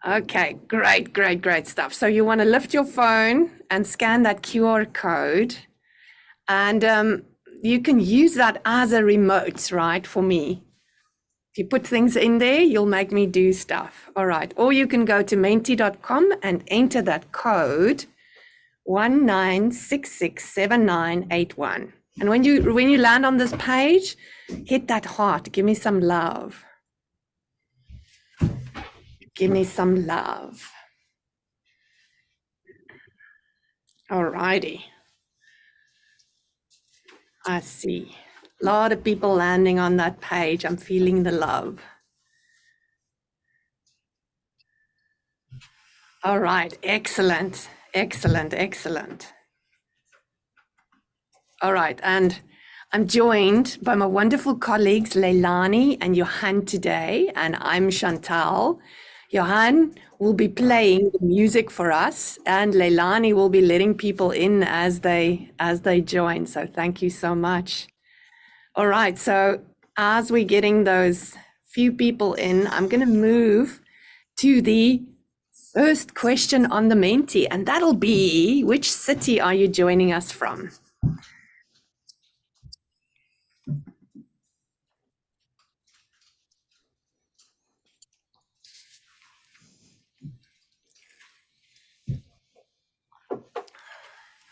Okay, great stuff. So you want to lift your phone and scan that QR code, and you can use that as a remote, right, for me. If you put things in there, you'll make me do stuff. All right. Or you can go to menti.com and enter that code 19667981. And when you land on this page, hit that heart. Give me some love. Give me some love. All righty. I see. A lot of people landing on that page. I'm feeling the love. All right. Excellent. All right. And I'm joined by my wonderful colleagues, Leilani and Johan today, and I'm Chantal. Johan will be playing the music for us, and Leilani will be letting people in as they join. So thank you so much. All right. So as we're getting those few people in, I'm going to move to the first question on the Menti, and that'll be, which city are you joining us from?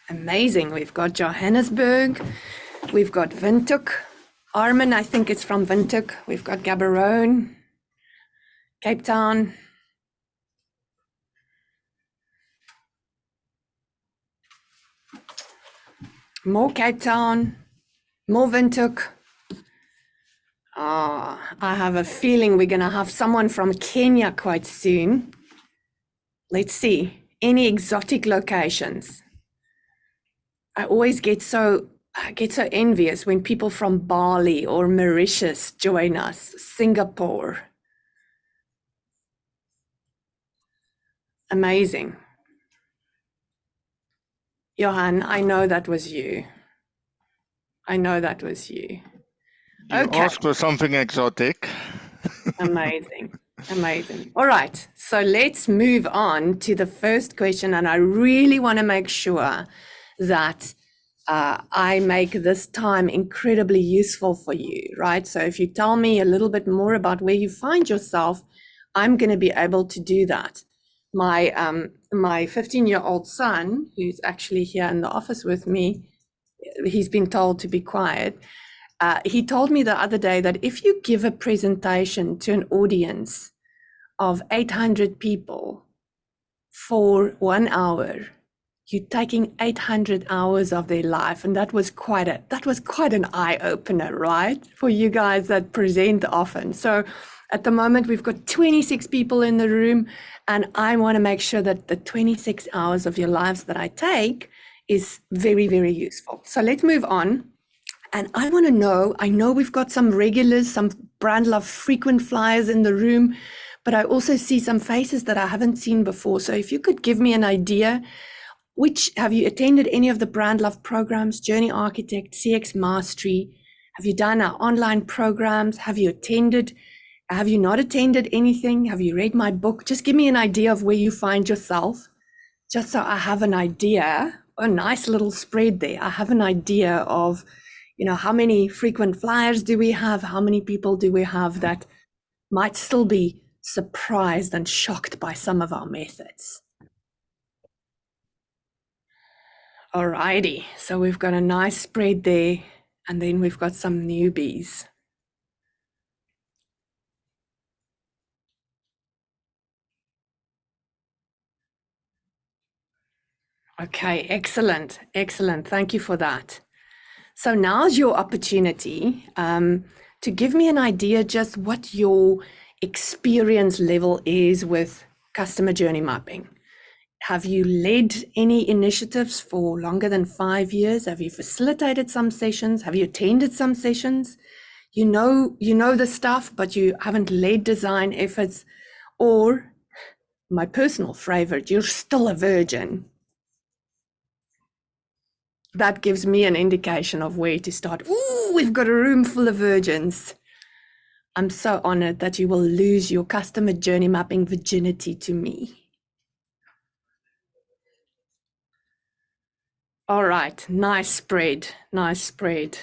Amazing. We've got Johannesburg. We've got Windhoek. Armin, I think it's from Windhoek. We've got Gaborone, Cape Town. More Cape Town, more Windhoek. I have a feeling we're going to have someone from Kenya quite soon. Let's see. Any exotic locations? I always get so envious when people from Bali or Mauritius join us, Singapore. Amazing. Johan, I know that was you. You asked for something exotic. Amazing. All right, so let's move on to the first question, and I really want to make sure that I make this time incredibly useful for you, right? So if you tell me a little bit more about where you find yourself, I'm going to be able to do that. My 15-year-old son, who's actually here in the office with me, he's been told to be quiet. He told me the other day that if you give a presentation to an audience of 800 people for 1 hour, you're taking 800 hours of their life. And that was quite an eye opener, right? For you guys that present often. So at the moment, we've got 26 people in the room, and I want to make sure that the 26 hours of your lives that I take is very, very useful. So let's move on. And I want to know, I know we've got some regulars, some Brandlove frequent flyers in the room, but I also see some faces that I haven't seen before. So if you could give me an idea, have you attended any of the Brandlove programs, Journey Architect, CX Mastery? Have you done our online programs? Have you not attended anything? Have you read my book? Just give me an idea of where you find yourself, just so I have an idea, a nice little spread there. I have an idea of, how many frequent flyers do we have? How many people do we have that might still be surprised and shocked by some of our methods? All righty, so we've got a nice spread there, and then we've got some newbies. Okay, excellent. Thank you for that. So now's your opportunity to give me an idea just what your experience level is with customer journey mapping. Have you led any initiatives for longer than 5 years? Have you facilitated some sessions? Have you attended some sessions? You know the stuff, but you haven't led design efforts. Or, my personal favorite, you're still a virgin. That gives me an indication of where to start. Ooh, we've got a room full of virgins. I'm so honored that you will lose your customer journey mapping virginity to me. All right, nice spread, nice spread.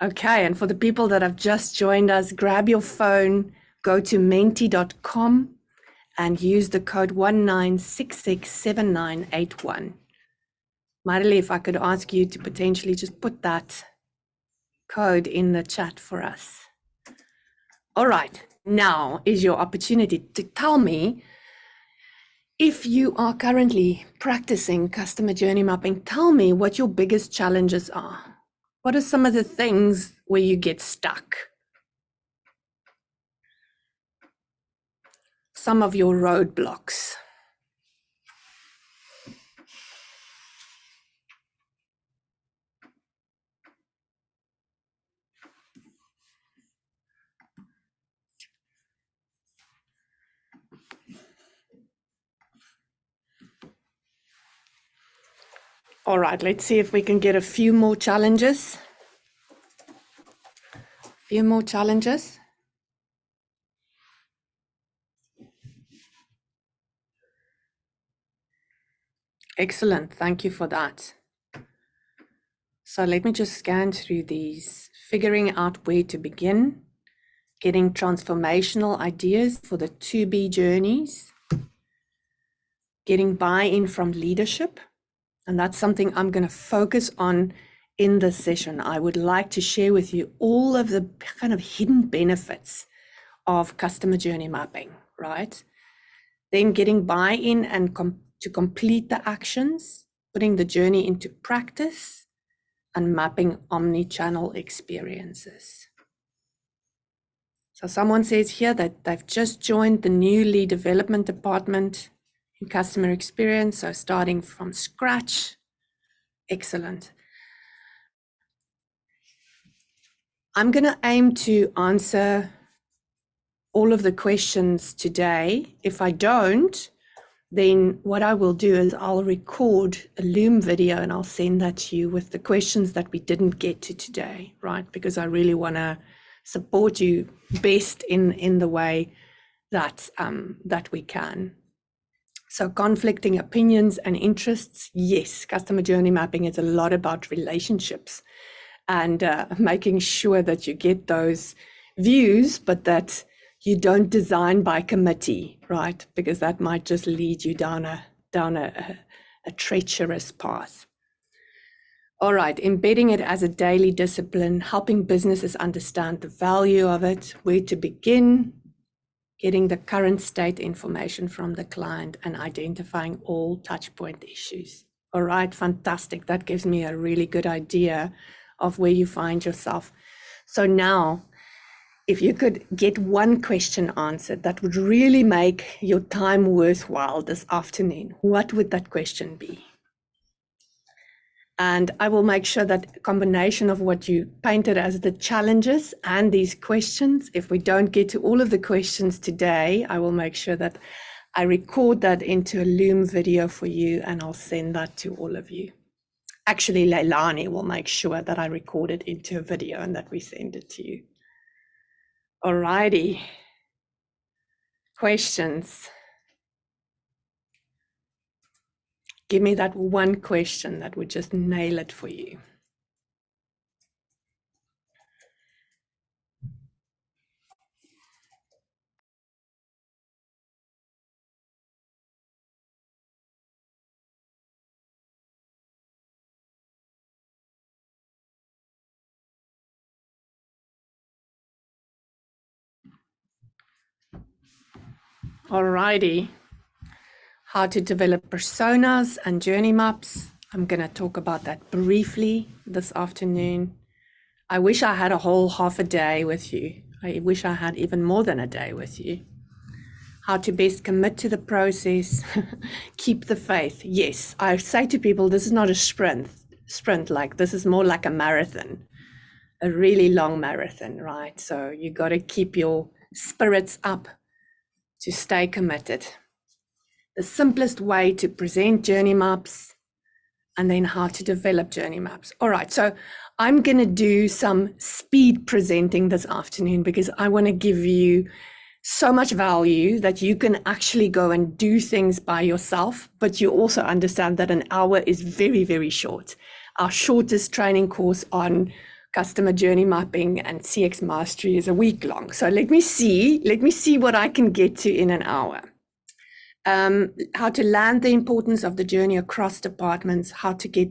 Okay, and for the people that have just joined us, grab your phone, go to menti.com and use the code 19667981. Marily, if I could ask you to potentially just put that code in the chat for us. All right, now is your opportunity to tell me if you are currently practicing customer journey mapping. Tell me what your biggest challenges are. What are some of the things where you get stuck? Some of your roadblocks. All right, let's see if we can get a few more challenges. Few more challenges. Excellent, thank you for that. So let me just scan through these, figuring out where to begin, getting transformational ideas for the to-be journeys, getting buy-in from leadership. And that's something I'm going to focus on in this session. I would like to share with you all of the kind of hidden benefits of customer journey mapping, right? Then getting buy-in and to complete the actions, putting the journey into practice, and mapping omni-channel experiences. So someone says here that they've just joined the new lead development department in customer experience, so starting from scratch. Excellent. I'm going to aim to answer all of the questions today. If I don't, then what I will do is I'll record a Loom video and I'll send that to you with the questions that we didn't get to today, right? Because I really want to support you best in the way that that we can. So conflicting opinions and interests, yes, customer journey mapping is a lot about relationships and making sure that you get those views, but that you don't design by committee, right? Because that might just lead you down a treacherous path. All right, embedding it as a daily discipline, helping businesses understand the value of it, where to begin, getting the current state information from the client, and identifying all touchpoint issues. All right, fantastic. That gives me a really good idea of where you find yourself. So now, if you could get one question answered that would really make your time worthwhile this afternoon, what would that question be? And I will make sure that a combination of what you painted as the challenges and these questions, if we don't get to all of the questions today, I will make sure that I record that into a Loom video for you and I'll send that to all of you. Actually, Leilani will make sure that I record it into a video and that we send it to you. All righty. Questions? Give me that one question that would just nail it for you. All righty. How to develop personas and journey maps. I'm going to talk about that briefly this afternoon. I wish I had a whole half a day with you. I wish I had even more than a day with you. How to best commit to the process, keep the faith. Yes, I say to people, this is not a sprint, like this is more like a marathon, a really long marathon, right? So you got to keep your spirits up to stay committed. The simplest way to present journey maps, and then how to develop journey maps. All right, so I'm going to do some speed presenting this afternoon because I want to give you so much value that you can actually go and do things by yourself, but you also understand that an hour is very, very short. Our shortest training course on customer journey mapping and CX mastery is a week long. So let me see what I can get to in an hour. How to land the importance of the journey across departments, how to get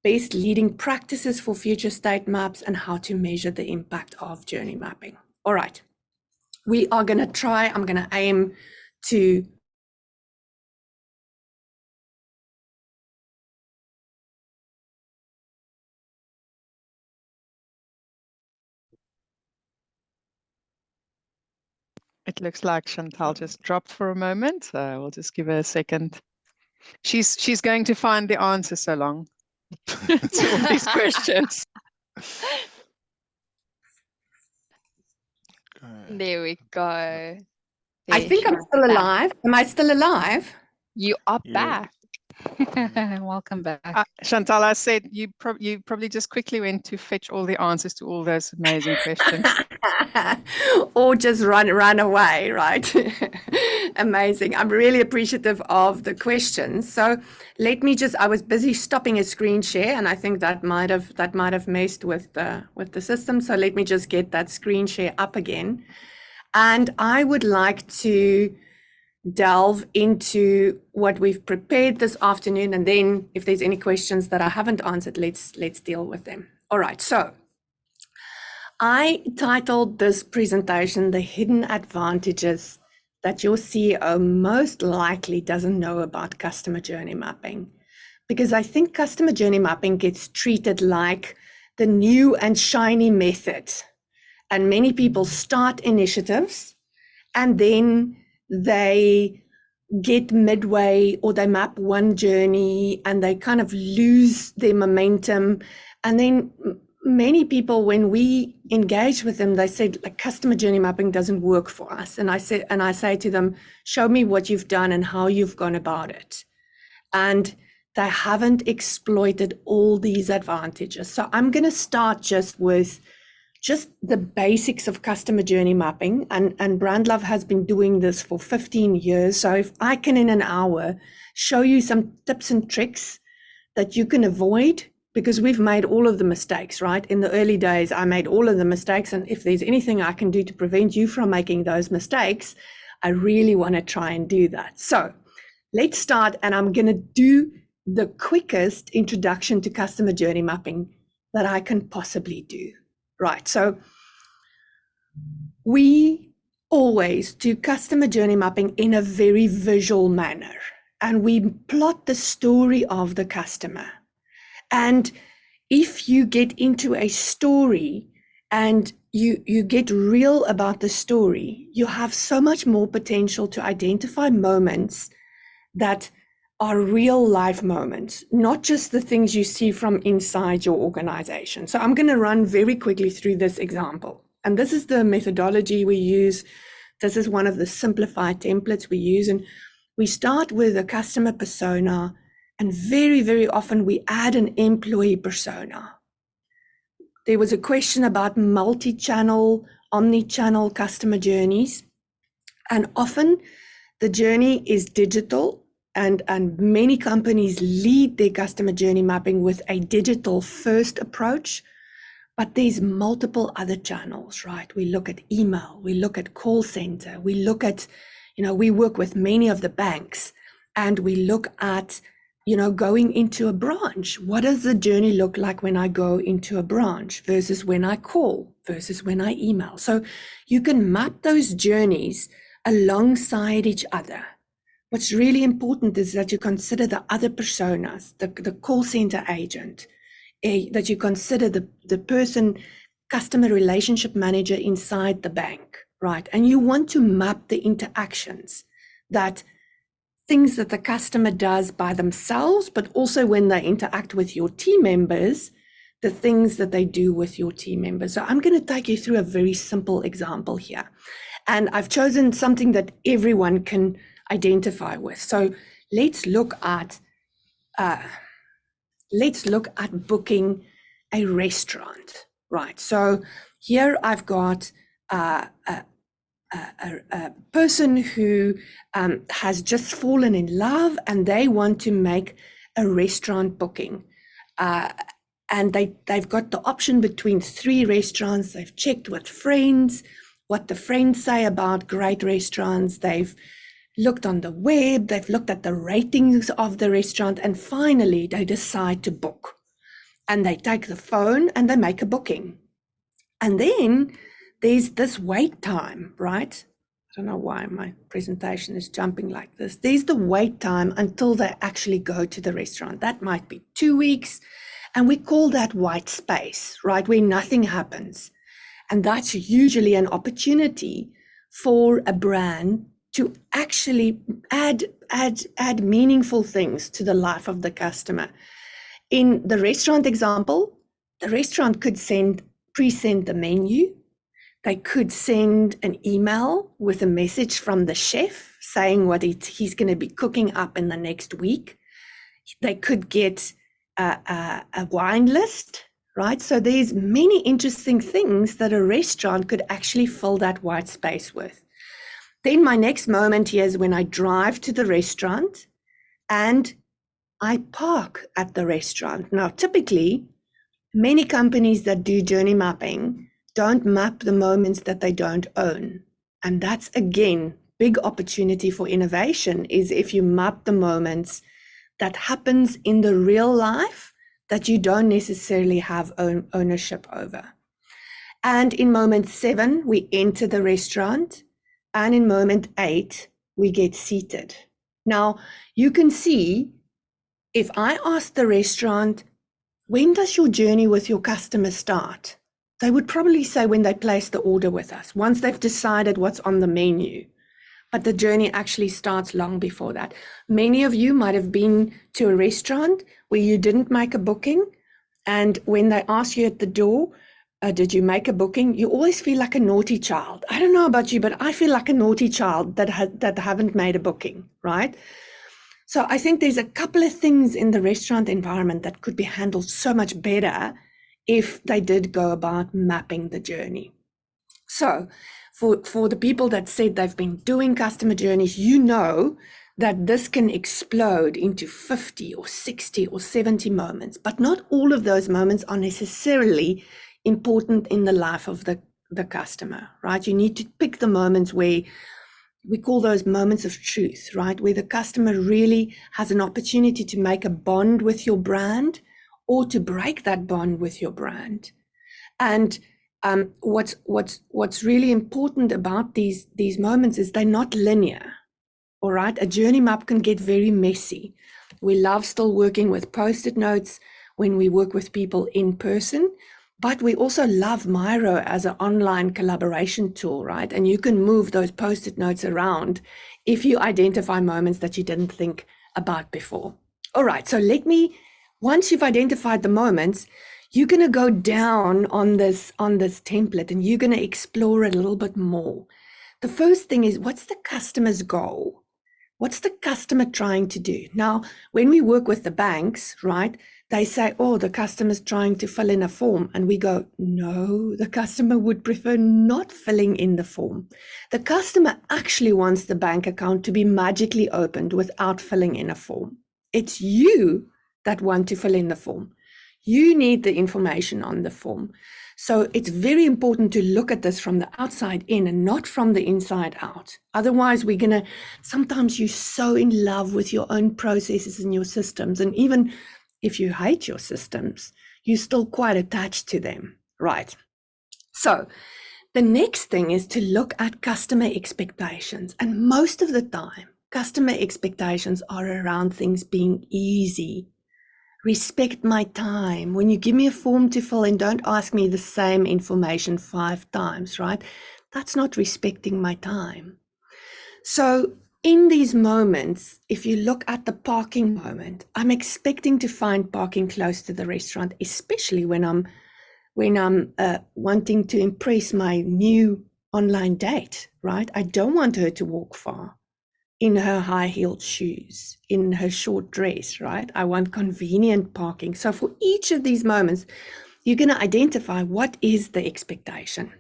best leading practices for future state maps, and how to measure the impact of journey mapping. All right, we are going to try, I'm going to aim to It looks like Chantal just dropped for a moment. We'll just give her a second. She's going to find the answer so long to all these questions. There we go. I think I'm still alive. Am I still alive? You are Yeah. back. Welcome back. Chantal, I said you probably just quickly went to fetch all the answers to all those amazing questions. Or just run away, right? Amazing. I'm really appreciative of the questions. So let me just, I was busy stopping a screen share, and I think that might have messed with the system. So let me just get that screen share up again. And I would like to delve into what we've prepared this afternoon, and then if there's any questions that I haven't answered, let's deal with them. All right, so I titled this presentation The Hidden Advantages that your CEO most likely doesn't know about customer journey mapping, because I think customer journey mapping gets treated like the new and shiny method, and many people start initiatives and then they get midway, or they map one journey and they kind of lose their momentum. And then many people, when we engage with them, they said, like, customer journey mapping doesn't work for us. And I say to them, show me what you've done and how you've gone about it. And they haven't exploited all these advantages. So I'm going to start just with the basics of customer journey mapping, and Brandlove has been doing this for 15 years. So if I can in an hour show you some tips and tricks that you can avoid, because we've made all of the mistakes, right? In the early days, I made all of the mistakes, and if there's anything I can do to prevent you from making those mistakes, I really want to try and do that. So let's start, and I'm going to do the quickest introduction to customer journey mapping that I can possibly do. Right, so we always do customer journey mapping in a very visual manner, and we plot the story of the customer. And if you get into a story and you get real about the story, you have so much more potential to identify moments that are real life moments, not just the things you see from inside your organization. So I'm going to run very quickly through this example. And this is the methodology we use. This is one of the simplified templates we use. And we start with a customer persona, and very, very often we add an employee persona. There was a question about multi-channel, omni-channel customer journeys. And often the journey is digital. And many companies lead their customer journey mapping with a digital first approach, but there's multiple other channels, right? We look at email, we look at call center, we look at, we work with many of the banks, and we look at, going into a branch. What does the journey look like when I go into a branch versus when I call versus when I email? So you can map those journeys alongside each other. What's really important is that you consider the other personas, the call center agent, that you consider the person, customer relationship manager inside the bank, right? And you want to map the interactions, that things that the customer does by themselves, but also when they interact with your team members, the things that they do with your team members. So I'm going to take you through a very simple example here. And I've chosen something that everyone can identify with. So let's look at let's look at booking a restaurant, right? So here I've got a person who has just fallen in love and they want to make a restaurant booking. And they've got the option between 3 restaurants. They've checked with friends, what the friends say about great restaurants. They've looked on the web, they've looked at the ratings of the restaurant, and finally they decide to book. And they take the phone and they make a booking. And then there's this wait time, right? I don't know why my presentation is jumping like this. There's the wait time until they actually go to the restaurant. That might be 2 weeks. And we call that white space, right? Where nothing happens. And that's usually an opportunity for a brand to actually add meaningful things to the life of the customer. In the restaurant example, the restaurant could pre-send the menu. They could send an email with a message from the chef saying what he's going to be cooking up in the next week. They could get a wine list, right? So there's many interesting things that a restaurant could actually fill that white space with. Then my next moment here is when I drive to the restaurant and I park at the restaurant. Now, typically, many companies that do journey mapping don't map the moments that they don't own. And that's, again, big opportunity for innovation is if you map the moments that happens in the real life that you don't necessarily have ownership over. And in moment 7, we enter the restaurant. And in moment 8, we get seated. Now, you can see if I ask the restaurant, when does your journey with your customer start? They would probably say when they place the order with us, once they've decided what's on the menu. But the journey actually starts long before that. Many of you might have been to a restaurant where you didn't make a booking. And when they ask you at the door, did you make a booking? You always feel like a naughty child. I don't know about you, but I feel like a naughty child that haven't made a booking, right? So I think there's a couple of things in the restaurant environment that could be handled so much better if they did go about mapping the journey. So for the people that said they've been doing customer journeys, you know that this can explode into 50 or 60 or 70 moments, but not all of those moments are necessarily important in the life of the customer, right? You need to pick the moments where we call those moments of truth, right? Where the customer really has an opportunity to make a bond with your brand or to break that bond with your brand. And what's really important about these moments is they're not linear, all right? A journey map can get very messy. We love still working with Post-it notes when we work with people in person, but we also love Miro as an online collaboration tool, right? And you can move those Post-it notes around if you identify moments that you didn't think about before. All right, so once you've identified the moments, you're going to go down on this template and you're going to explore it a little bit more. The first thing is, what's the customer's goal? What's the customer trying to do? Now, when we work with the banks, right, they say, oh, the customer's trying to fill in a form. And we go, no, the customer would prefer not filling in the form. The customer actually wants the bank account to be magically opened without filling in a form. It's you that want to fill in the form. You need the information on the form. So it's very important to look at this from the outside in and not from the inside out. Otherwise, sometimes you're so in love with your own processes and your systems. And even if you hate your systems, you're still quite attached to them, right? So the next thing is to look at customer expectations. And most of the time, customer expectations are around things being easy. Respect my time. When you give me a form to fill in, don't ask me the same information 5 times, right? That's not respecting my time. So in these moments, if you look at the parking moment, I'm expecting to find parking close to the restaurant, especially when I'm wanting to impress my new online date, right? I don't want her to walk far. in her high-heeled shoes, in her short dress, right? I want convenient parking. So for each of these moments, you're going to identify what is the expectation.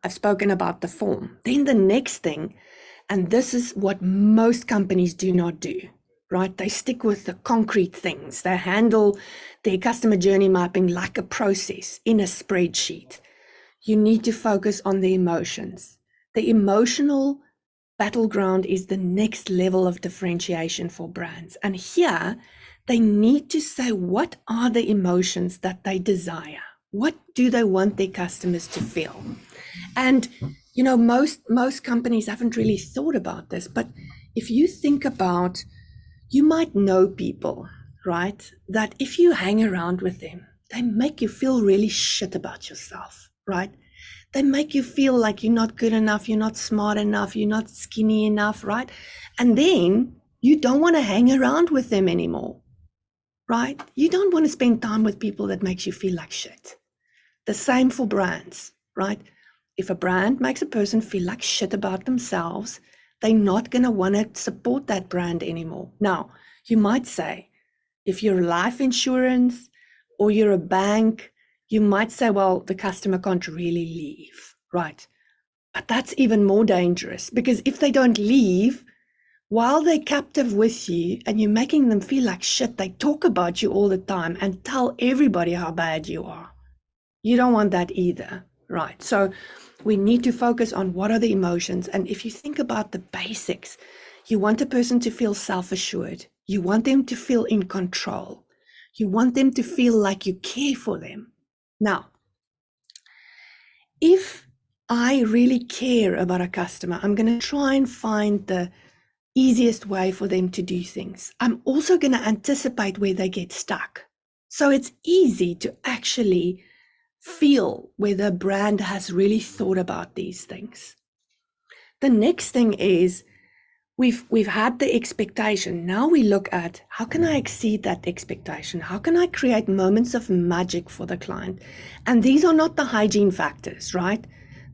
I've spoken about the form. Then the next thing, and this is what most companies do not do, right? They stick with the concrete things. They handle their customer journey mapping like a process in a spreadsheet. You need to focus on the emotions. The emotional battleground is the next level of differentiation for brands. And here, they need to say, what are the emotions that they desire? What do they want their customers to feel? And, you know, most companies haven't really thought about this, but if you think about, you might know people, right? That if you hang around with them, they make you feel really shit about yourself, right? They make you feel like you're not good enough, you're not smart enough, you're not skinny enough, right? And then you don't want to hang around with them anymore, right? You don't want to spend time with people that makes you feel like shit. The same for brands, right? If a brand makes a person feel like shit about themselves, they're not going to want to support that brand anymore. Now, you might say, if you're life insurance or you're a bank, you might say, well, the customer can't really leave, right? But that's even more dangerous, because if they don't leave, while they're captive with you and you're making them feel like shit, they talk about you all the time and tell everybody how bad you are. You don't want that either, right? So we need to focus on what are the emotions. And if you think about the basics, you want a person to feel self-assured. You want them to feel in control. You want them to feel like you care for them. Now, if I really care about a customer, I'm going to try and find the easiest way for them to do things. I'm also going to anticipate where they get stuck. So it's easy to actually feel whether a brand has really thought about these things. The next thing is we've had the expectation. Now we look at, how can I exceed that expectation? How can I create moments of magic for the client? And these are not the hygiene factors, right?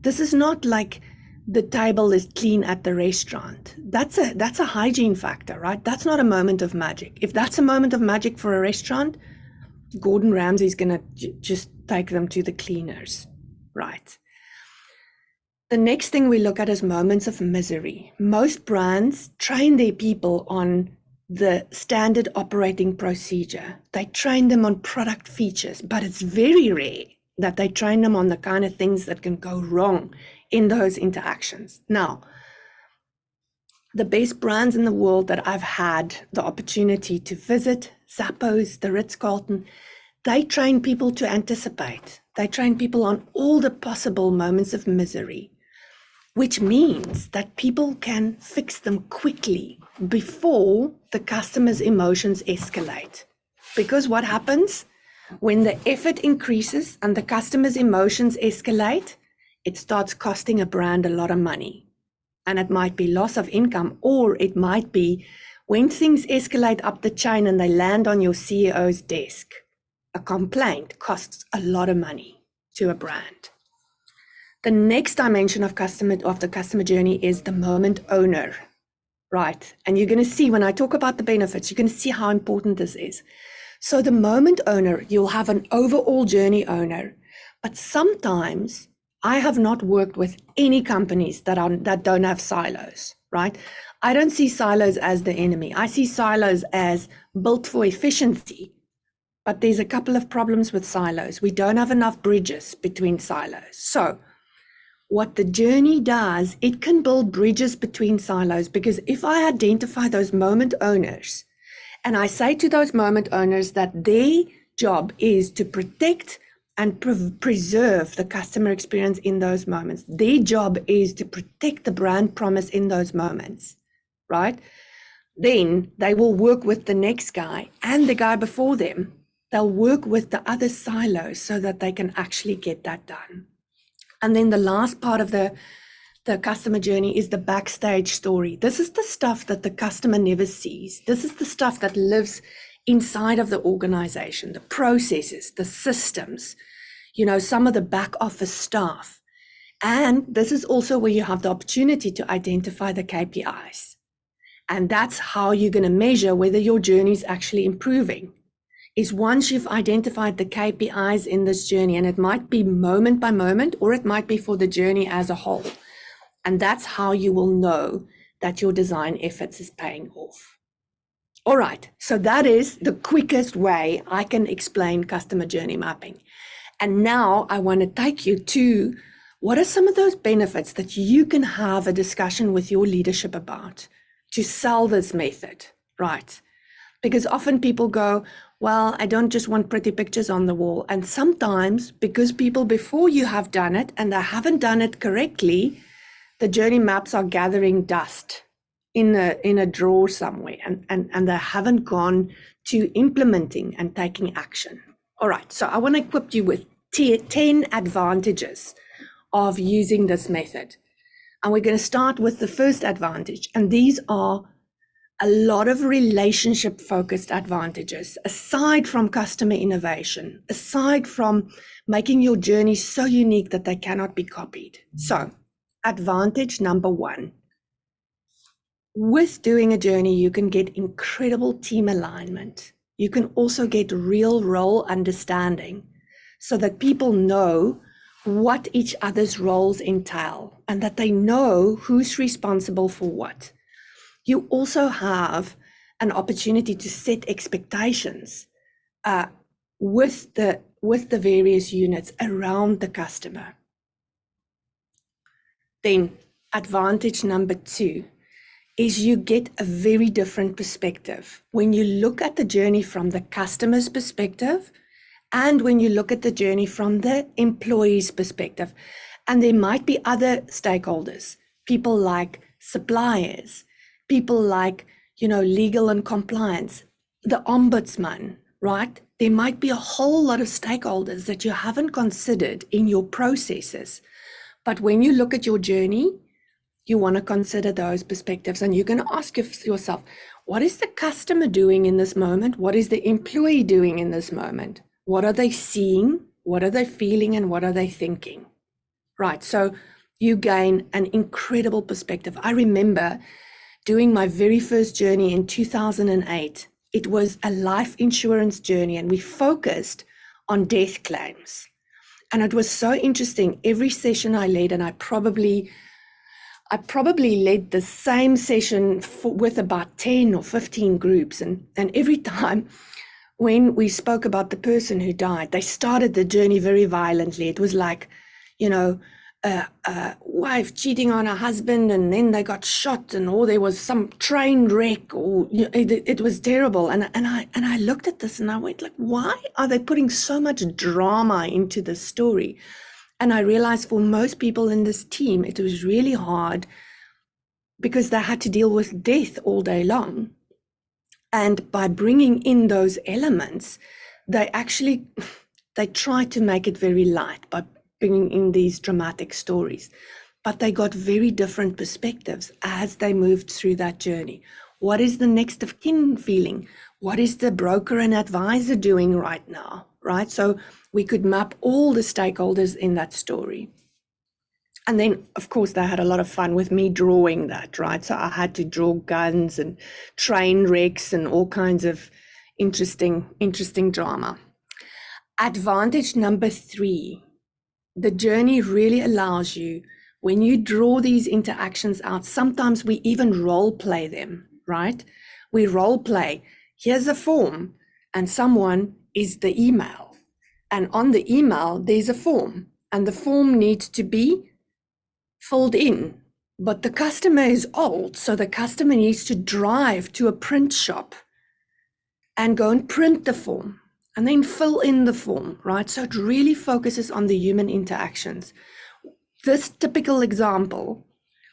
This is not like the table is clean at the restaurant. That's a hygiene factor, right? That's not a moment of magic. If that's a moment of magic for a restaurant, Gordon Ramsay's going to just take them to the cleaners, right? The next thing we look at is moments of misery. Most brands train their people on the standard operating procedure. They train them on product features, but it's very rare that they train them on the kind of things that can go wrong in those interactions. Now, the best brands in the world that I've had the opportunity to visit, Zappos, the Ritz-Carlton, they train people to anticipate. They train people on all the possible moments of misery, which means that people can fix them quickly before the customer's emotions escalate. Because what happens when the effort increases and the customer's emotions escalate, it starts costing a brand a lot of money. And it might be loss of income, or it might be when things escalate up the chain and they land on your CEO's desk. A complaint costs a lot of money to a brand. The next dimension of the customer journey is the moment owner, right? And you're going to see when I talk about the benefits, you're going to see how important this is. So the moment owner, you'll have an overall journey owner, but sometimes I have not worked with any companies that don't have silos, right? I don't see silos as the enemy. I see silos as built for efficiency. But there's a couple of problems with silos. We don't have enough bridges between silos. So what the journey does, it can build bridges between silos, because if I identify those moment owners and I say to those moment owners that their job is to protect and preserve the customer experience in those moments, their job is to protect the brand promise in those moments, right? Then they will work with the next guy and the guy before them. They'll work with the other silos so that they can actually get that done. And then the last part of the customer journey is the backstage story. This is the stuff that the customer never sees. This is the stuff that lives inside of the organization, the processes, the systems, some of the back office staff. And this is also where you have the opportunity to identify the KPIs. And that's how you're going to measure whether your journey is actually improving. Is once you've identified the KPIs in this journey, and it might be moment by moment, or it might be for the journey as a whole. And that's how you will know that your design efforts is paying off. All right, so that is the quickest way I can explain customer journey mapping. And now I want to take you to what are some of those benefits that you can have a discussion with your leadership about to sell this method, right? Because often people go, well, I don't just want pretty pictures on the wall. And sometimes because people before you have done it and they haven't done it correctly, the journey maps are gathering dust in a drawer somewhere and they haven't gone to implementing and taking action. All right, so I want to equip you with 10 advantages of using this method. And we're going to start with the first advantage. And these are a lot of relationship focused advantages, aside from customer innovation, aside from making your journey so unique that they cannot be copied. So advantage number 1, with doing a journey, you can get incredible team alignment. You can also get real role understanding so that people know what each other's roles entail and that they know who's responsible for what. You also have an opportunity to set expectations with the various units around the customer. Then advantage number 2 is you get a very different perspective when you look at the journey from the customer's perspective and when you look at the journey from the employee's perspective. And there might be other stakeholders, people like suppliers, people like, legal and compliance, the ombudsman, right? There might be a whole lot of stakeholders that you haven't considered in your processes. But when you look at your journey, you want to consider those perspectives, and you're going to ask yourself, what is the customer doing in this moment? What is the employee doing in this moment? What are they seeing? What are they feeling? And what are they thinking? Right. So you gain an incredible perspective. I remember doing my very first journey in 2008. It was a life insurance journey, and we focused on death claims. And it was so interesting. Every session I led, and I probably led the same session with about 10 or 15 groups. And every time when we spoke about the person who died, they started the journey very violently. It was like, a wife cheating on her husband, and then they got shot, or there was some train wreck, or it was terrible. And I looked at this and I went like, why are they putting so much drama into this story? And I realized for most people in this team, it was really hard because they had to deal with death all day long. And by bringing in those elements, they tried to make it very light by bringing in these dramatic stories. But they got very different perspectives as they moved through that journey. What is the next of kin feeling? What is the broker and advisor doing right now, right? So we could map all the stakeholders in that story. And then, of course, they had a lot of fun with me drawing that, right? So I had to draw guns and train wrecks and all kinds of interesting drama. Advantage number 3, the journey really allows you, when you draw these interactions out, sometimes we even role play them, right? We role play, here's a form, and someone is the email. And on the email, there's a form, and the form needs to be filled in. But the customer is old, so the customer needs to drive to a print shop and go and print the form and then fill in the form, right? So it really focuses on the human interactions. This typical example,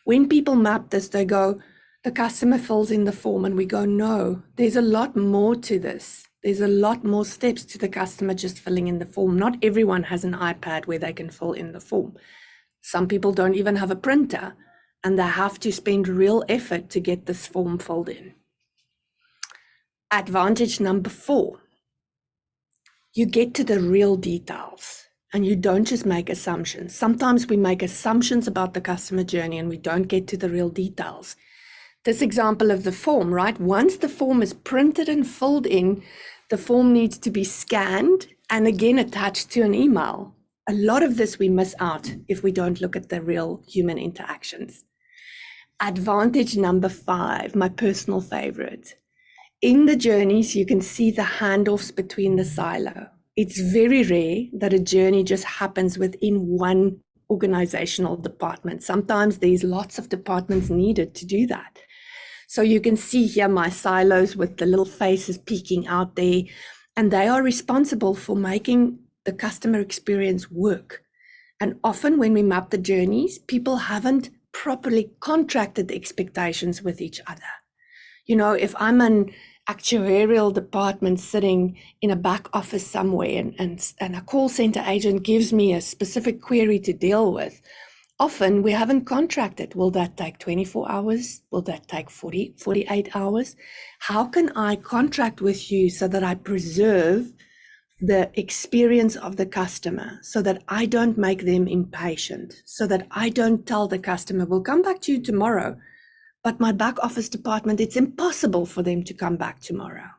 when people map this, they go, the customer fills in the form, and we go, no, there's a lot more to this. There's a lot more steps to the customer just filling in the form. Not everyone has an iPad where they can fill in the form. Some people don't even have a printer, and they have to spend real effort to get this form filled in. Advantage number 4, you get to the real details. And you don't just make assumptions. Sometimes we make assumptions about the customer journey and we don't get to the real details. This example of the form, right? Once the form is printed and filled in, the form needs to be scanned and again attached to an email. A lot of this we miss out if we don't look at the real human interactions. Advantage number 5, my personal favorite. In the journeys, you can see the handoffs between the silo. It's very rare that a journey just happens within one organizational department. Sometimes there's lots of departments needed to do that. So you can see here my silos with the little faces peeking out there, and they are responsible for making the customer experience work. And often when we map the journeys, people haven't properly contracted the expectations with each other. You know, if I'm an actuarial department sitting in a back office somewhere and a call center agent gives me a specific query to deal with, often we haven't contracted. Will that take 24 hours? Will that take 48 hours? How can I contract with you so that I preserve the experience of the customer, so that I don't make them impatient, so that I don't tell the customer, we'll come back to you tomorrow, but my back office department, it's impossible for them to come back tomorrow.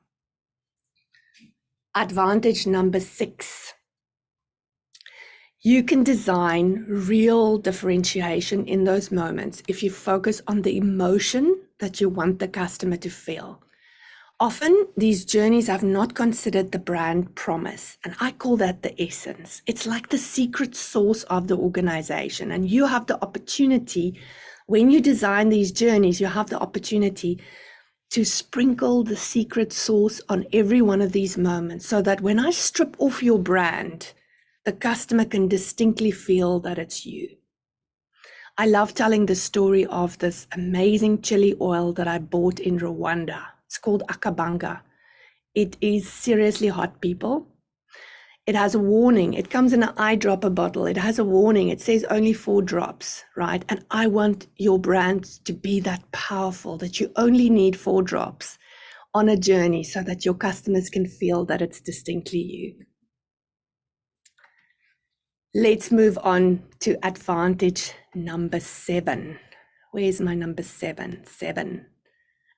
Advantage number 6. You can design real differentiation in those moments if you focus on the emotion that you want the customer to feel. Often these journeys have not considered the brand promise, and I call that the essence. It's like the secret sauce of the organization, and you have the opportunity, when you design these journeys, you have the opportunity to sprinkle the secret sauce on every one of these moments, so that when I strip off your brand, the customer can distinctly feel that it's you. I love telling the story of this amazing chili oil that I bought in Rwanda. It's called Akabanga. It is seriously hot, people. It has a warning. It comes in an eyedropper bottle. It has a warning. It says only 4 drops, right? And I want your brand to be that powerful, that you only need 4 drops on a journey so that your customers can feel that it's distinctly you. Let's move on to advantage number 7. Where's my number 7? 7.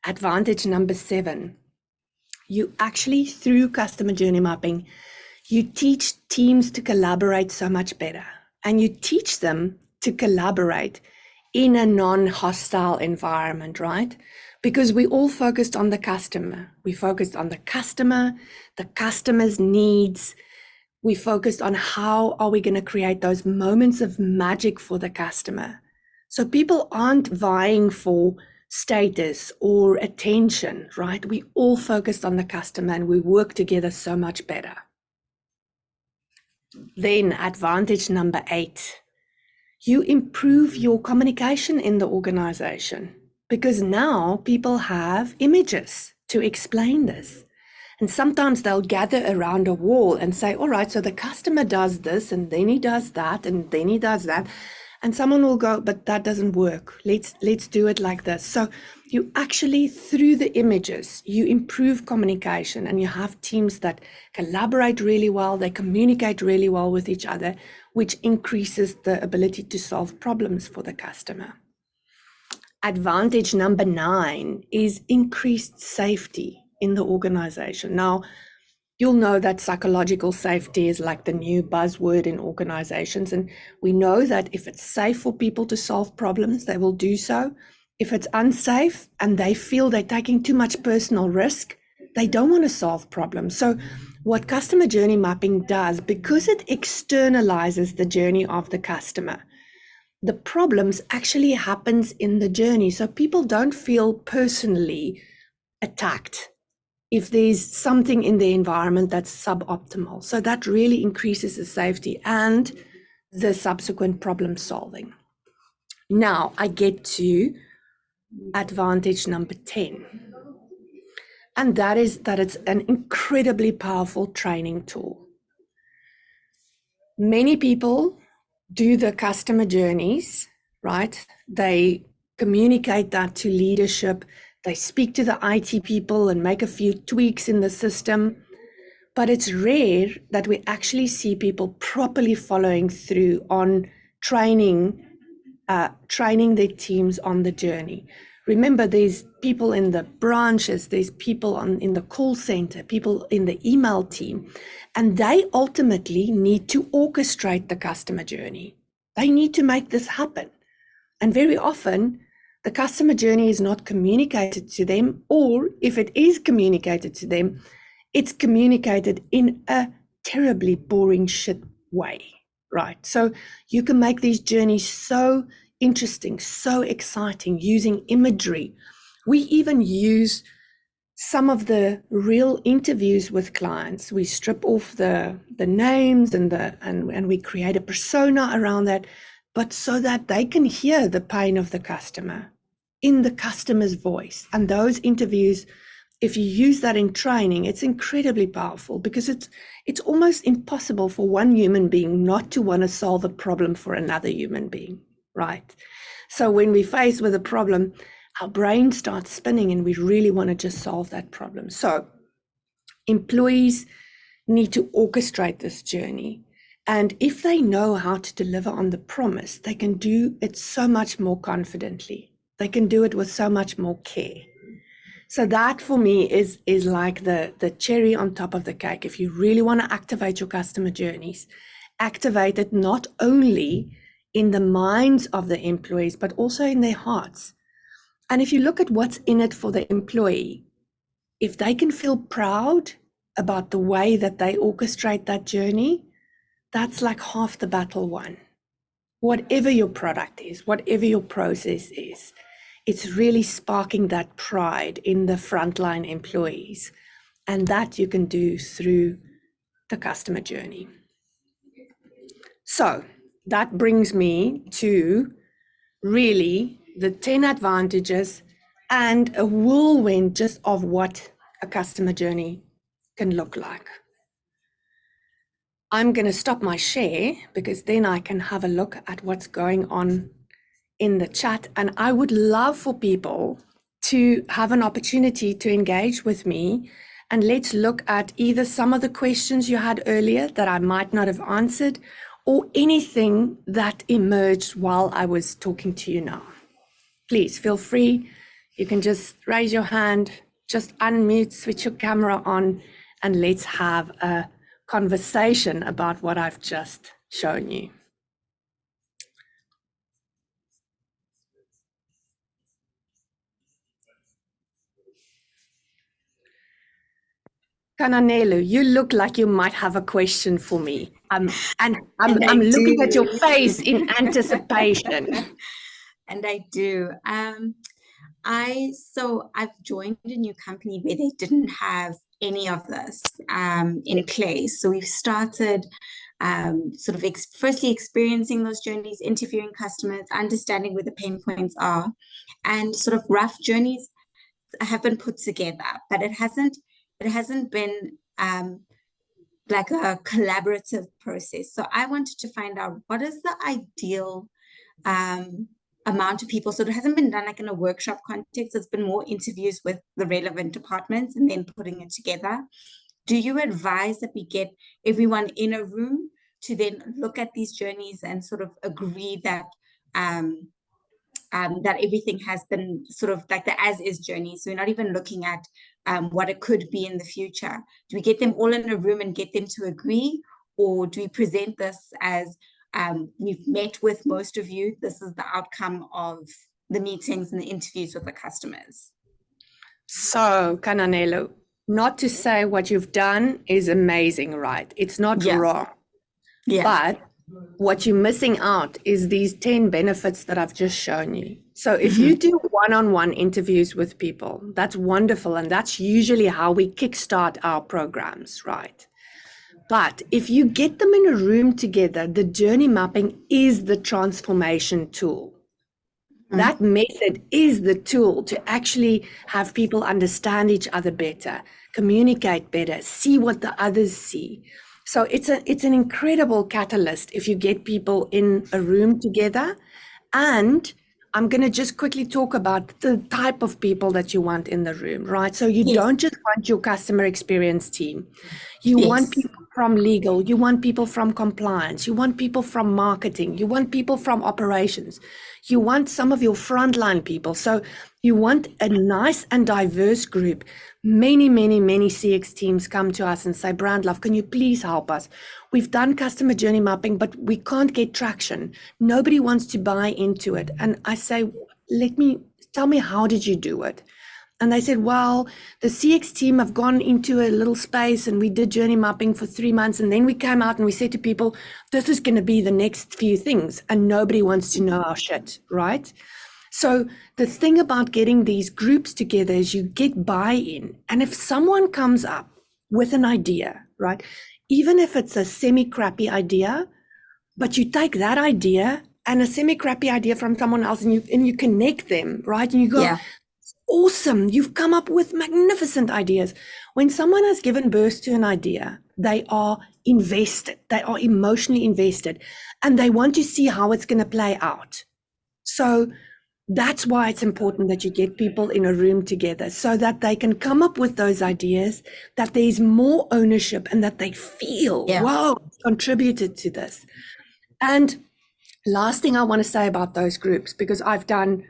Advantage number 7. You actually, through customer journey mapping, you teach teams to collaborate so much better. And you teach them to collaborate in a non-hostile environment, right? Because we all focused on the customer. We focused on the customer's needs. We focused on how are we going to create those moments of magic for the customer. So people aren't vying for status or attention, right? We all focused on the customer and we work together so much better. Then advantage number 8, you improve your communication in the organization, because now people have images to explain this. And sometimes they'll gather around a wall and say, all right, so the customer does this and then he does that and then he does that. And someone will go, but that doesn't work. Let's do it like this. So you actually, through the images, you improve communication, and you have teams that collaborate really well. They communicate really well with each other, which increases the ability to solve problems for the customer. Advantage number 9 is increased safety in the organization. Now, you'll know that psychological safety is like the new buzzword in organizations. And we know that if it's safe for people to solve problems, they will do so. If it's unsafe and they feel they're taking too much personal risk, they don't want to solve problems. So what customer journey mapping does, because it externalizes the journey of the customer, the problems actually happens in the journey. So people don't feel personally attacked if there's something in the environment that's suboptimal. So that really increases the safety and the subsequent problem solving. Now I get to advantage number 10. And that is that it's an incredibly powerful training tool. Many people do the customer journeys, right? They communicate that to leadership. They speak to the IT people and make a few tweaks in the system. but it's rare that we actually see people properly following through on training their teams on the journey. Remember, there's people in the branches, there's people in the call center, people in the email team, and they ultimately need to orchestrate the customer journey. They need to make this happen. And very often, the customer journey is not communicated to them, or if it is communicated to them, it's communicated in a terribly boring shit way, right? So you can make these journeys so interesting, so exciting using imagery. We even use some of the real interviews with clients. We strip off the names and we create a persona around that, but so that they can hear the pain of the customer in the customer's voice. And those interviews, if you use that in training, it's incredibly powerful, because it's almost impossible for one human being not to want to solve a problem for another human being, right? So when we're faced with a problem, our brain starts spinning and we really want to just solve that problem. So employees need to orchestrate this journey. And if they know how to deliver on the promise, they can do it so much more confidently. They can do it with so much more care. So that for me is like the cherry on top of the cake. If you really want to activate your customer journeys, activate it not only in the minds of the employees, but also in their hearts. And if you look at what's in it for the employee, if they can feel proud about the way that they orchestrate that journey, that's like half the battle won. Whatever your product is, whatever your process is, it's really sparking that pride in the frontline employees. And that you can do through the customer journey. So that brings me to really the 10 advantages and a whirlwind just of what a customer journey can look like. I'm going to stop my share because then I can have a look at what's going on in the chat. And I would love for people to have an opportunity to engage with me. And let's look at either some of the questions you had earlier that I might not have answered, or anything that emerged while I was talking to you now. Please feel free. You can just raise your hand, just unmute, switch your camera on, and let's have a conversation about what I've just shown you. Kananelu, you look like you might have a question for me. I'm looking at your face in anticipation. And I do. I've joined a new company where they didn't have any of this in place. So we've started firstly experiencing those journeys, interviewing customers, understanding where the pain points are, and sort of rough journeys have been put together, but it hasn't been like a collaborative process. So I wanted to find out, what is the ideal amount of people? So it hasn't been done like in a workshop context. It's been more interviews with the relevant departments and then putting it together. Do you advise that we get everyone in a room to then look at these journeys and sort of agree that that everything has been sort of like the as-is journey? So we're not even looking at what it could be in the future. Do we get them all in a room and get them to agree? Or do we present this as we've met with most of you, this is the outcome of the meetings and the interviews with the customers? So, Kananelo, not to say what you've done is amazing, right? It's not wrong. Yeah. But what you're missing out is these 10 benefits that I've just shown you. So if you do one-on-one interviews with people, that's wonderful. And that's usually how we kickstart our programs, right? But if you get them in a room together, the journey mapping is the transformation tool. That method is the tool to actually have people understand each other better, communicate better, see what the others see. So it's an incredible catalyst if you get people in a room together. And I'm going to just quickly talk about the type of people that you want in the room, right? So you Yes. don't just want your customer experience team. You want Yes. people from legal, you want people from compliance, you want people from marketing, you want people from operations, you want some of your frontline people. So you want a nice and diverse group. Many CX teams come to us and say, Brandlove, can you please help us? We've done customer journey mapping, but we can't get traction. Nobody wants to buy into it. And I say, tell me, how did you do it? And they said, well, the CX team have gone into a little space and we did journey mapping for 3 months. And then we came out and we said to people, this is going to be the next few things. And nobody wants to know our shit, right? So the thing about getting these groups together is you get buy-in. And if someone comes up with an idea, right, even if it's a semi-crappy idea, but you take that idea and a semi-crappy idea from someone else and you connect them, right? And you go, Yeah. awesome, you've come up with magnificent ideas. When someone has given birth to an idea, they are invested, they are emotionally invested, and they want to see how it's going to play out. So that's why it's important that you get people in a room together so that they can come up with those ideas, that there's more ownership and that they feel, wow, contributed to this. And last thing I want to say about those groups, because I've done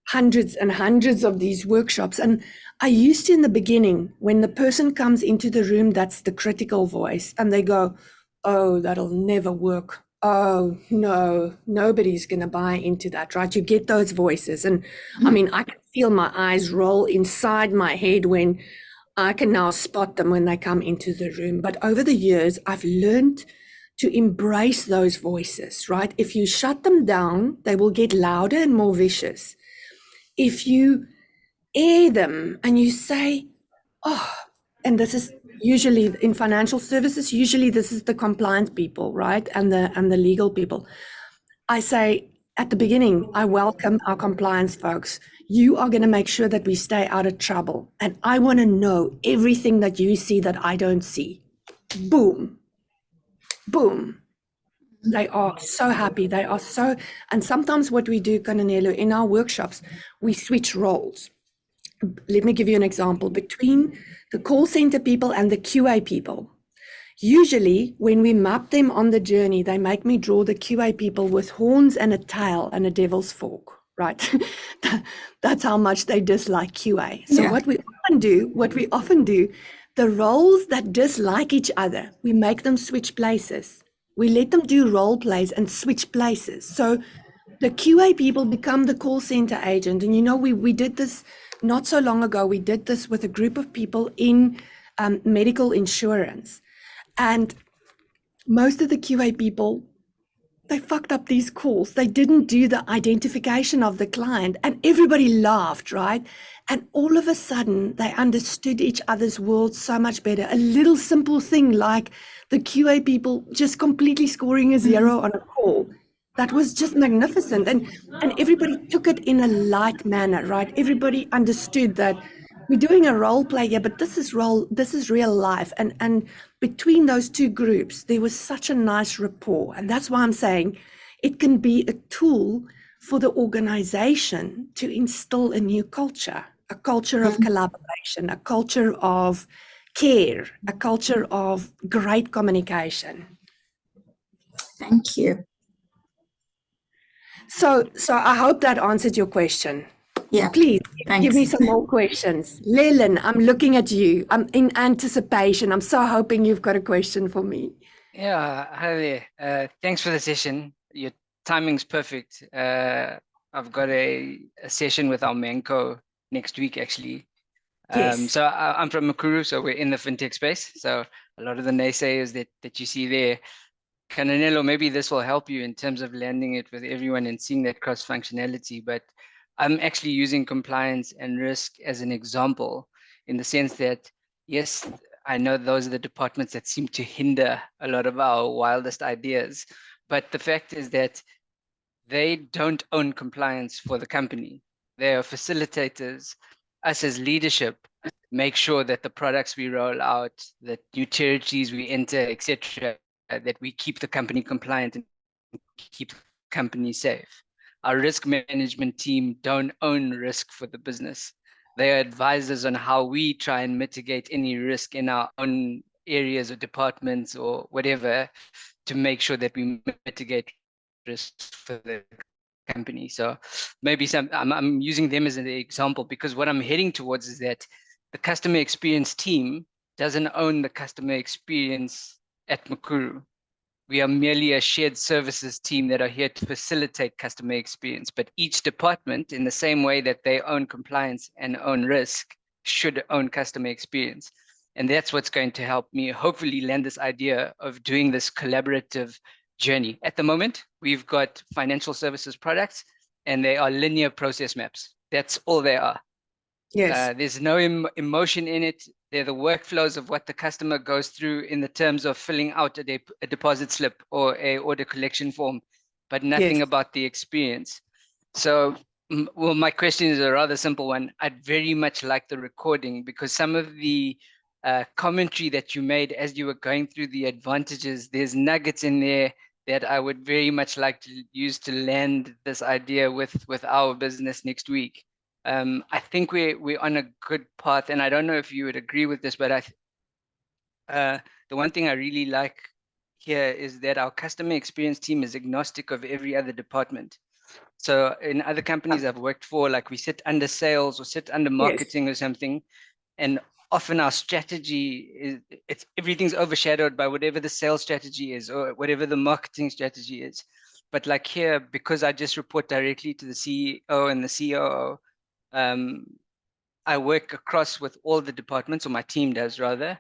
hundreds and hundreds of these workshops. And I used to, in the beginning, when the person comes into the room, that's the critical voice, and they go, oh, that'll never work. Oh, no, nobody's going to buy into that, right? You get those voices. And I mean, I can feel my eyes roll inside my head when I can now spot them when they come into the room. But over the years, I've learned to embrace those voices, right? If you shut them down, they will get louder and more vicious. If you air them and you say, oh, and this is usually in financial services, usually this is the compliance people, right? And the legal people. I say at the beginning, I welcome our compliance folks. You are going to make sure that we stay out of trouble. And I want to know everything that you see that I don't see. Boom. Boom. They are so happy. They are so, and sometimes what we do, Cananelo, in our workshops, we switch roles. Let me give you an example. Between the call center people and the QA people, usually when we map them on the journey, they make me draw the QA people with horns and a tail and a devil's fork, right? That's how much they dislike QA. So what we often do, the roles that dislike each other, we make them switch places. We let them do role plays and switch places. So the QA people become the call center agent. And you know, we did this not so long ago. We did this with a group of people in medical insurance. And most of the QA people, they fucked up these calls. They didn't do the identification of the client, and everybody laughed, right? And all of a sudden, they understood each other's worlds so much better. A little simple thing like the QA people just completely scoring a 0 on a call. That was just magnificent. And everybody took it in a light manner, right? Everybody understood that we're doing a role play here, but this is real life. And between those two groups, there was such a nice rapport. And that's why I'm saying it can be a tool for the organization to instill a new culture, a culture of collaboration, a culture of care, a culture of great communication. Thank you. So I hope that answered your question. Yeah. Please Thanks. give me some more questions. Leland, I'm looking at you. I'm in anticipation. I'm so hoping you've got a question for me. Yeah, hi there. Thanks for the session. Your timing's perfect. I've got a session with our Manco next week, actually. Yes. So I'm from Makuru, so we're in the fintech space. So a lot of the naysayers that you see there, Cananelo, maybe this will help you in terms of landing it with everyone and seeing that cross functionality. But I'm actually using compliance and risk as an example, in the sense that, yes, I know those are the departments that seem to hinder a lot of our wildest ideas. But the fact is that they don't own compliance for the company. They are facilitators. Us as leadership make sure that the products we roll out, the new territories we enter, etc., that we keep the company compliant and keep the company safe. our risk management team don't own risk for the business. They are advisors on how we try and mitigate any risk in our own areas or departments or whatever to make sure that we mitigate risk for the company. So maybe I'm using them as an example because what I'm heading towards is that the customer experience team doesn't own the customer experience at Mukuru. We are merely a shared services team that are here to facilitate customer experience, but each department, in the same way that they own compliance and own risk, should own customer experience. And that's what's going to help me hopefully land this idea of doing this collaborative journey. At the moment, we've got financial services products and they are linear process maps. That's all they are. Yes. There's no emotion in it. They're the workflows of what the customer goes through in the terms of filling out a deposit slip or a order collection form, but nothing about the experience. So, well, my question is a rather simple one. I'd very much like the recording because some of the commentary that you made as you were going through the advantages, there's nuggets in there that I would very much like to use to land this idea with our business next week. I think we're on a good path, and I don't know if you would agree with this, but the one thing I really like here is that our customer experience team is agnostic of every other department. So in other companies I've worked for, like we sit under sales or sit under marketing or something, and often our strategy is everything's overshadowed by whatever the sales strategy is or whatever the marketing strategy is. But like here, because I just report directly to the CEO and the COO, I work across with all the departments, or my team does rather,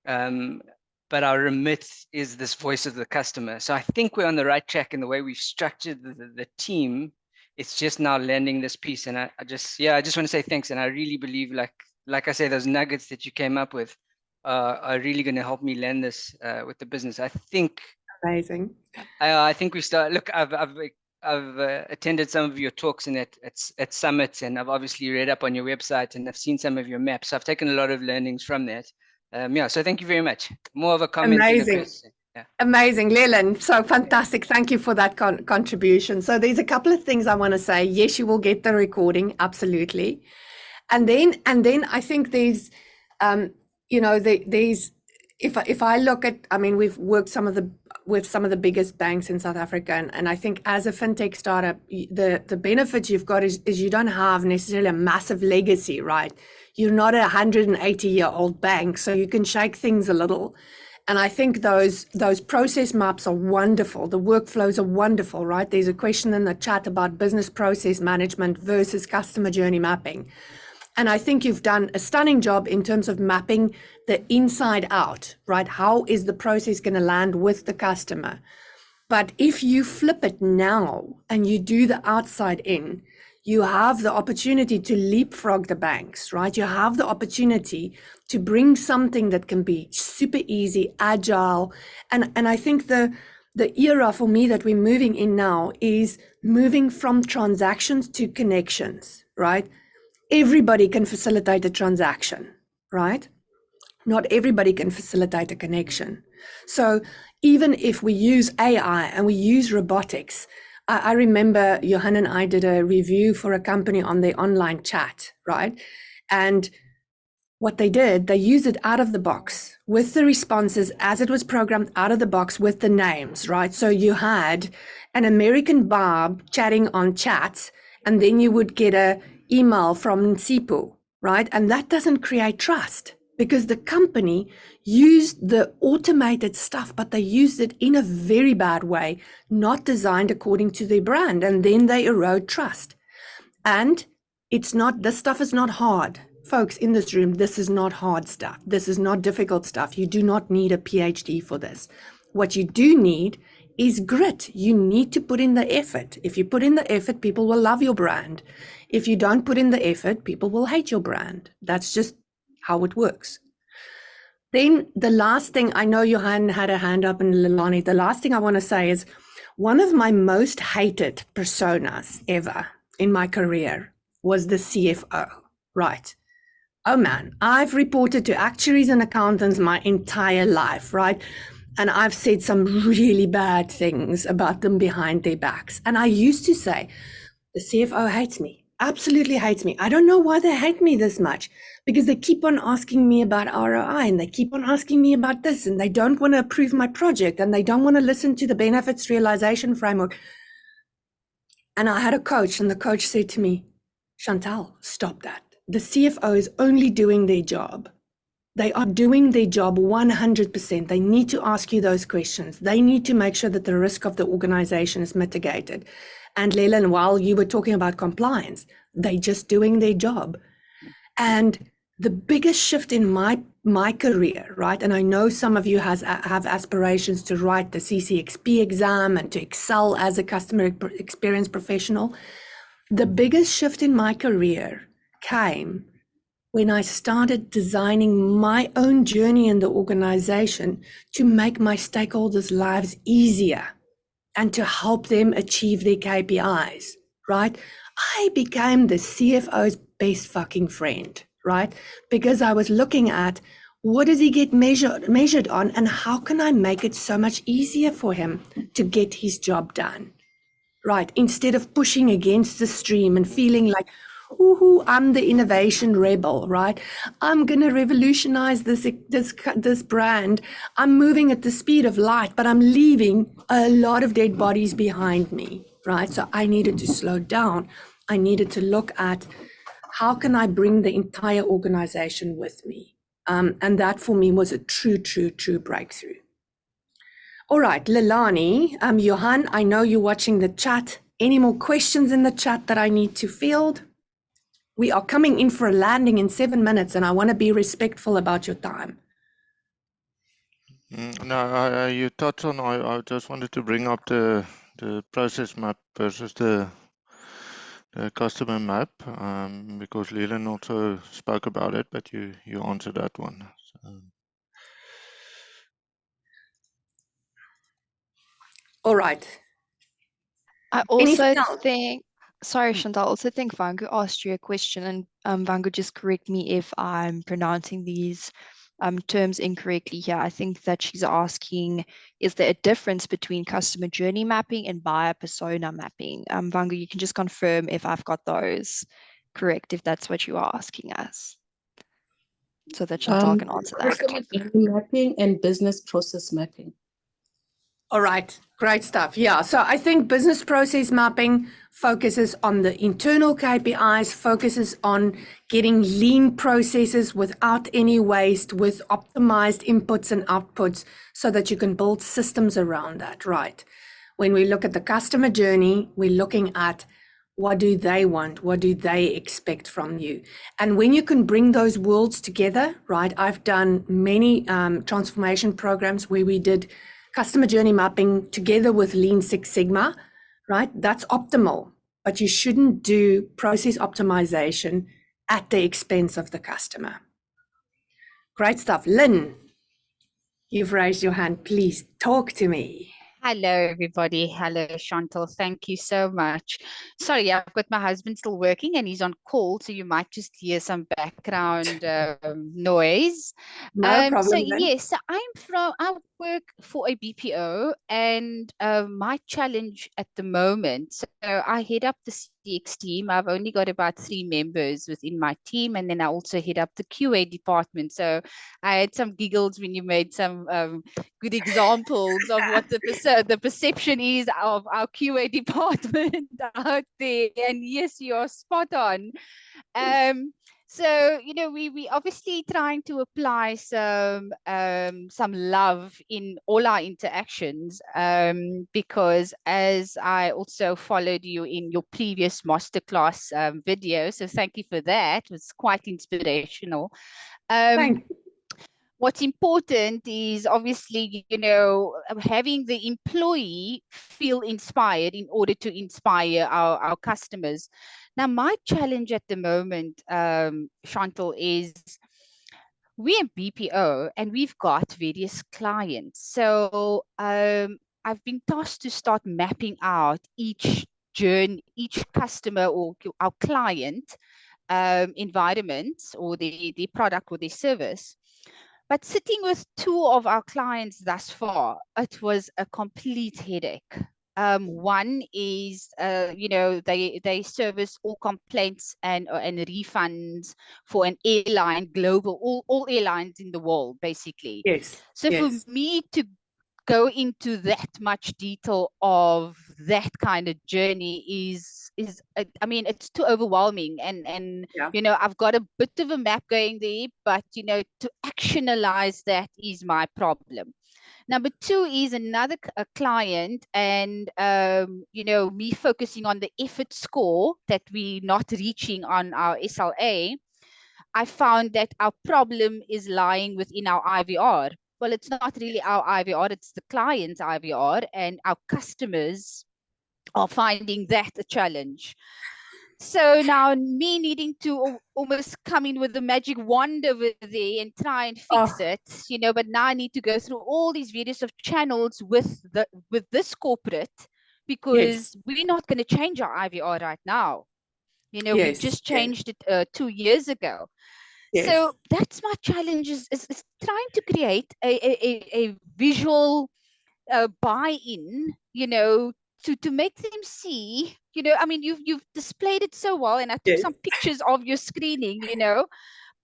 but our remit is this voice of the customer. So I think we're on the right track in the way we've structured the team. It's just now landing this piece, and I just want to say thanks. And I really believe, like I say, those nuggets that you came up with are really going to help me land this with the business. I think. Amazing. I think we start. Look, I've attended some of your talks and at summits, and I've obviously read up on your website and I've seen some of your maps. So I've taken a lot of learnings from that. So thank you very much. More of a comment. Amazing. Amazing, Leland. So fantastic. Thank you for that contribution. So there's a couple of things I want to say. Yes, you will get the recording. Absolutely. And then I think there's, there's, if I look at, I mean, we've worked with some of the biggest banks in South Africa. And I think as a fintech startup, the benefit you've got is you don't have necessarily a massive legacy, right? You're not a 180-year-old bank, so you can shake things a little. And I think those process maps are wonderful. The workflows are wonderful, right? There's a question in the chat about business process management versus customer journey mapping. And I think you've done a stunning job in terms of mapping the inside out, right? How is the process going to land with the customer? But if you flip it now and you do the outside in, you have the opportunity to leapfrog the banks, right? You have the opportunity to bring something that can be super easy, agile. And I think the era for me that we're moving in now is moving from transactions to connections, right? Everybody can facilitate a transaction, right? Not everybody can facilitate a connection. So even if we use AI and we use robotics, I remember Johan and I did a review for a company on their online chat, right? And what they did, they used it out of the box with the responses as it was programmed out of the box with the names, right? So you had an American Barb chatting on chat, and then you would get a email from Nsipu, right? And that doesn't create trust because the company used the automated stuff, but they used it in a very bad way, not designed according to their brand. And then they erode trust. And this stuff is not hard. Folks in this room, this is not hard stuff. This is not difficult stuff. You do not need a PhD for this. What you do need is grit. You need to put in the effort. If you put in the effort, people will love your brand. If you don't put in the effort, people will hate your brand. That's just how it works. Then the last thing, I know Johan had a hand up and Lilani, the last thing I want to say is one of my most hated personas ever in my career was the CFO, right? Oh man, I've reported to actuaries and accountants my entire life, right? And I've said some really bad things about them behind their backs. And I used to say, the CFO hates me, absolutely hates me. I don't know why they hate me this much, because they keep on asking me about ROI and they keep on asking me about this, and they don't want to approve my project and they don't want to listen to the benefits realization framework. And I had a coach, and the coach said to me, Chantal, stop that. The CFO is only doing their job. They are doing their job 100%. They need to ask you those questions. They need to make sure that the risk of the organization is mitigated. And Leland, while you were talking about compliance, they're just doing their job. And the biggest shift in my career, right? And I know some of you have aspirations to write the CCXP exam and to excel as a customer experience professional. The biggest shift in my career came when I started designing my own journey in the organization to make my stakeholders' lives easier and to help them achieve their KPIs, right? I became the CFO's best fucking friend, right? Because I was looking at what does he get measured on, and how can I make it so much easier for him to get his job done, right? Instead of pushing against the stream and feeling like, ooh, I'm the innovation rebel, right? I'm going to revolutionize this brand. I'm moving at the speed of light, but I'm leaving a lot of dead bodies behind me, right? So I needed to slow down. I needed to look at how can I bring the entire organization with me? And that for me was a true breakthrough. All right, Lilani, Johan, I know you're watching the chat. Any more questions in the chat that I need to field? We are coming in for a landing in 7 minutes, and I want to be respectful about your time. No, you touched on, I just wanted to bring up the process map versus the customer map, because Leland also spoke about it, but you answered that one. So. All right. I also Anything else? think, sorry, Chantal, I also think Vangu asked you a question, and Vangu, just correct me if I'm pronouncing these terms incorrectly here. I think that she's asking, is there a difference between customer journey mapping and buyer persona mapping? Vangu, you can just confirm if I've got those correct, if that's what you are asking us, so that Chantal can answer that. Customer journey mapping and business process mapping. All right, great stuff. Yeah, so I think business process mapping focuses on the internal KPIs, focuses on getting lean processes without any waste, with optimized inputs and outputs, so that you can build systems around that, right? When we look at the customer journey, we're looking at what do they want? What do they expect from you? And when you can bring those worlds together, right? I've done many transformation programs where we did customer journey mapping together with Lean Six Sigma, right? That's optimal, but you shouldn't do process optimization at the expense of the customer. Great stuff. Lynn, you've raised your hand. Please talk to me. Hello, everybody. Hello, Chantal. Thank you so much. Sorry, I've got my husband still working and he's on call, so you might just hear some background noise. No problem. Yes, so I work for a BPO, and my challenge at the moment, so I head up the CX team. I've only got about 3 members within my team, and then I also head up the QA department. So I had some giggles when you made some good examples of what the perception is of our QA department out there. And yes, you're spot on. So, we obviously trying to apply some love in all our interactions, because as I also followed you in your previous masterclass video, so thank you for that. It was quite inspirational. Thank you. What's important is obviously, having the employee feel inspired in order to inspire our customers. Now, my challenge at the moment, Chantal, is we're BPO and we've got various clients. So I've been tasked to start mapping out each journey, each customer or our client environment, or the product or the service. But sitting with two of our clients thus far, it was a complete headache. One is, they service all complaints and refunds for an airline, global, all airlines in the world, basically. Yes. So yes. for me to go into that much detail of that kind of journey is I mean, it's too overwhelming, and Yeah. I've got a bit of a map going there, but to actionalize that is my problem. Number two is another a client, and me focusing on the effort score that we're not reaching on our SLA. I found that our problem is lying within our IVR. Well, it's not really our IVR, it's the client's IVR, and our customers are finding that a challenge. So now me needing to almost come in with the magic wand over there and try and fix it, but now I need to go through all these various of channels with this corporate, because we're not going to change our IVR right now. We just changed it 2 years ago. Yes. So that's my challenge, is trying to create a visual buy-in, to make them see, I mean, you've displayed it so well, and I took some pictures of your screening,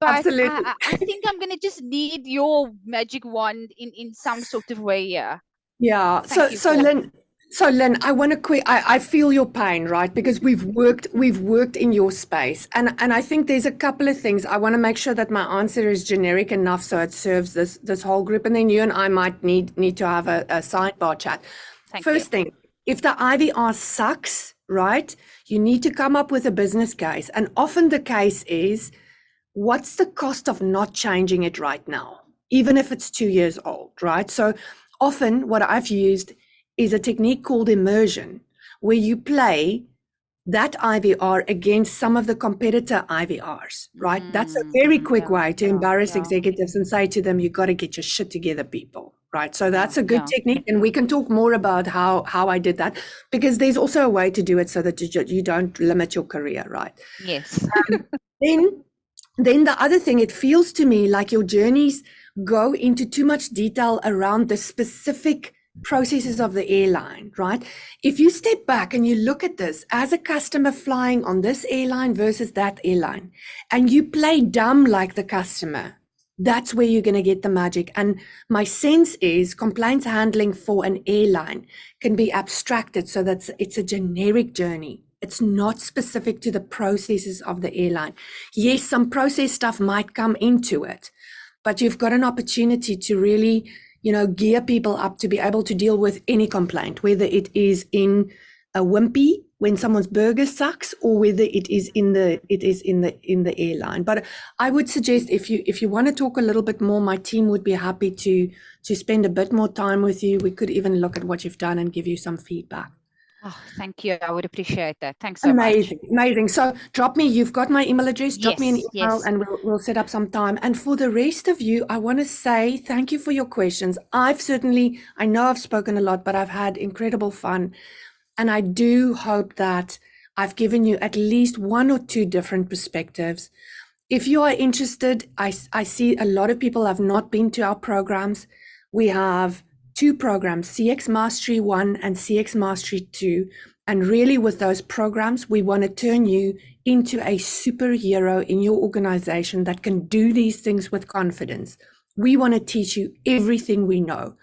but Absolutely. I think I'm going to just need your magic wand in some sort of way here. Yeah. So Lynn, I want to I feel your pain, right? Because we've worked in your space, and I think there's a couple of things. I want to make sure that my answer is generic enough so it serves this whole group, and then you and I might need to have a sidebar chat. First thing, if the IVR sucks, right, you need to come up with a business case, and often the case is, what's the cost of not changing it right now, even if it's 2 years old, right? So often what I've used is a technique called immersion, where you play that IVR against some of the competitor IVRs, right? That's a very quick way to embarrass executives and say to them, you got to get your shit together, people, right? So that's a good technique. And we can talk more about how I did that, because there's also a way to do it so that you don't limit your career, right? Yes. Then the other thing, it feels to me like your journeys go into too much detail around the specific processes of the airline, right? If you step back and you look at this as a customer flying on this airline versus that airline, and you play dumb like the customer, that's where you're going to get the magic. And my sense is complaints handling for an airline can be abstracted so that it's a generic journey. It's not specific to the processes of the airline. Yes, some process stuff might come into it, but you've got an opportunity to really, gear people up to be able to deal with any complaint, whether it is in a wimpy when someone's burger sucks, or whether it is in the airline. But I would suggest if you want to talk a little bit more, my team would be happy to spend a bit more time with you. We could even look at what you've done and give you some feedback. Oh, thank you. I would appreciate that. Thanks so much. Amazing. So you've got my email address, drop me an email and we'll set up some time. And for the rest of you, I want to say thank you for your questions. I know I've spoken a lot, but I've had incredible fun. And I do hope that I've given you at least one or two different perspectives. If you are interested, I see a lot of people have not been to our programs. We have 2 programs, CX Mastery 1 and CX Mastery 2. And really with those programs, we want to turn you into a superhero in your organization that can do these things with confidence. We want to teach you everything we know.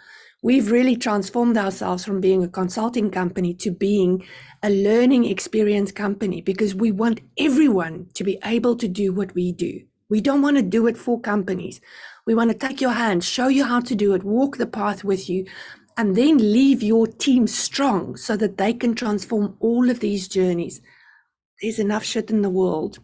We've really transformed ourselves from being a consulting company to being a learning experience company, because we want everyone to be able to do what we do. We don't want to do it for companies. We want to take your hand, show you how to do it, walk the path with you, and then leave your team strong so that they can transform all of these journeys. There's enough shit in the world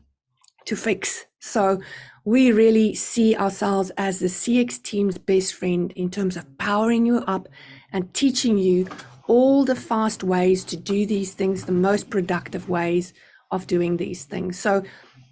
to fix. So we really see ourselves as the CX team's best friend in terms of powering you up and teaching you all the fast ways to do these things, the most productive ways of doing these things. So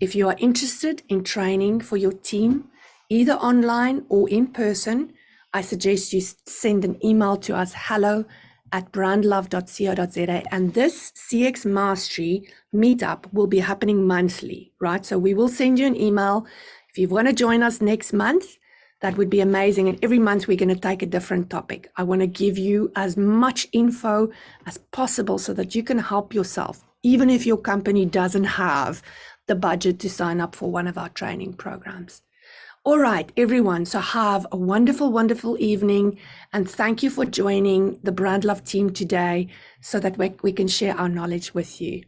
if you are interested in training for your team, either online or in person, I suggest you send an email to us, hello@brandlove.co.za. And this CX Mastery meetup will be happening monthly, right? So we will send you an email. If you want to join us next month, that would be amazing. And every month we're going to take a different topic. I want to give you as much info as possible so that you can help yourself, even if your company doesn't have the budget to sign up for one of our training programs. All right, everyone. So have a wonderful, wonderful evening. And thank you for joining the Brandlove team today so that we can share our knowledge with you.